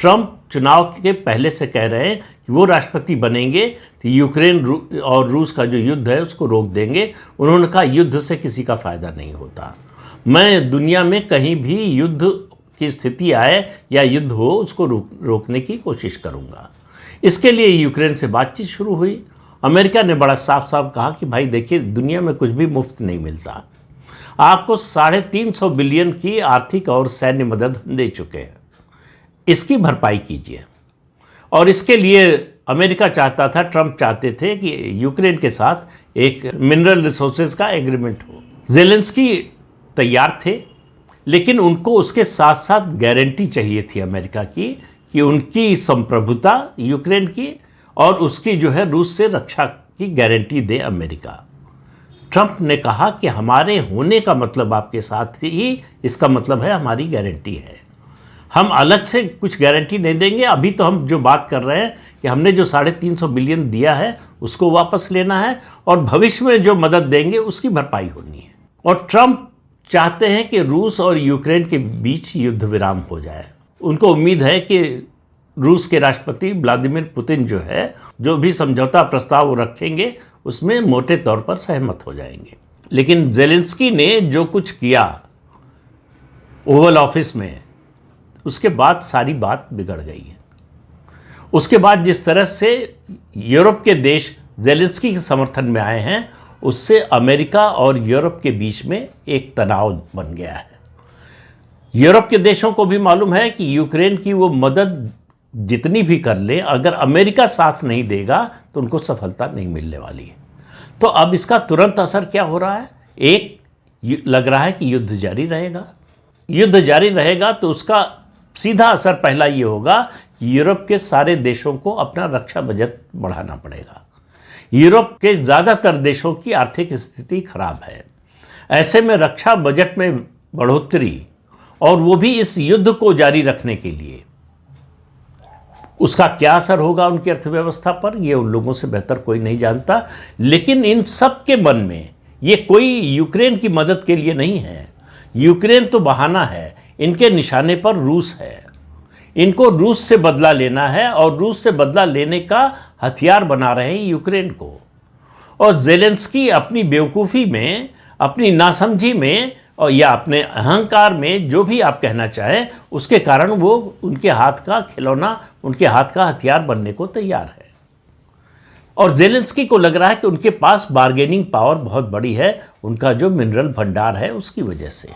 Trump चुनाव के पहले से कह रहे हैं कि वो राष्ट्रपति बनेंगे तो यूक्रेन और रूस का जो युद्ध है उसको रोक देंगे। उन्होंने कहा युद्ध से किसी का फ़ायदा नहीं होता, मैं दुनिया में कहीं भी युद्ध की स्थिति आए या युद्ध हो उसको रोकने की कोशिश करूंगा। इसके लिए यूक्रेन से बातचीत शुरू हुई। अमेरिका ने बड़ा साफ साफ कहा कि भाई देखिए, दुनिया में कुछ भी मुफ्त नहीं मिलता, आपको 350 बिलियन की आर्थिक और सैन्य मदद हम दे चुके हैं, इसकी भरपाई कीजिए। और इसके लिए अमेरिका चाहता था, ट्रंप चाहते थे कि यूक्रेन के साथ एक मिनरल रिसोर्सेज का एग्रीमेंट हो। ज़ेलेंस्की तैयार थे, लेकिन उनको उसके साथ साथ गारंटी चाहिए थी अमेरिका की कि उनकी संप्रभुता यूक्रेन की और उसकी जो है रूस से रक्षा की गारंटी दे अमेरिका। ट्रंप ने कहा कि हमारे होने का मतलब आपके साथ ही, इसका मतलब है हमारी गारंटी है, हम अलग से कुछ गारंटी नहीं देंगे। अभी तो हम जो बात कर रहे हैं कि हमने जो 350 बिलियन दिया है उसको वापस लेना है और भविष्य में जो मदद देंगे उसकी भरपाई होनी है। और ट्रंप चाहते हैं कि रूस और यूक्रेन के बीच युद्ध विराम हो जाए। उनको उम्मीद है कि रूस के राष्ट्रपति व्लादिमीर पुतिन जो है, जो भी समझौता प्रस्ताव वो रखेंगे उसमें मोटे तौर पर सहमत हो जाएंगे। लेकिन ज़ेलेंस्की ने जो कुछ किया ओवल ऑफिस में, उसके बाद सारी बात बिगड़ गई है। उसके बाद जिस तरह से यूरोप के देश ज़ेलेंस्की के समर्थन में आए हैं, उससे अमेरिका और यूरोप के बीच में एक तनाव बन गया है। यूरोप के देशों को भी मालूम है कि यूक्रेन की वो मदद जितनी भी कर ले, अगर अमेरिका साथ नहीं देगा तो उनको सफलता नहीं मिलने वाली है। तो अब इसका तुरंत असर क्या हो रहा है? एक लग रहा है कि युद्ध जारी रहेगा। युद्ध जारी रहेगा तो उसका सीधा असर पहला ये होगा कि यूरोप के सारे देशों को अपना रक्षा बजट बढ़ाना पड़ेगा। यूरोप के ज़्यादातर देशों की आर्थिक स्थिति खराब है। ऐसे में रक्षा बजट में बढ़ोतरी, और वो भी इस युद्ध को जारी रखने के लिए, उसका क्या असर होगा उनकी अर्थव्यवस्था पर, ये उन लोगों से बेहतर कोई नहीं जानता। लेकिन इन सब के मन में ये कोई यूक्रेन की मदद के लिए नहीं है। यूक्रेन तो बहाना है, इनके निशाने पर रूस है। इनको रूस से बदला लेना है और रूस से बदला लेने का हथियार बना रहे हैं यूक्रेन को। और ज़ेलेंस्की अपनी बेवकूफ़ी में, अपनी नासमझी में और या अपने अहंकार में, जो भी आप कहना चाहें, उसके कारण वो उनके हाथ का खिलौना, उनके हाथ का हथियार बनने को तैयार है। और ज़ेलेंस्की को लग रहा है कि उनके पास बार्गेनिंग पावर बहुत बड़ी है, उनका जो मिनरल भंडार है उसकी वजह से।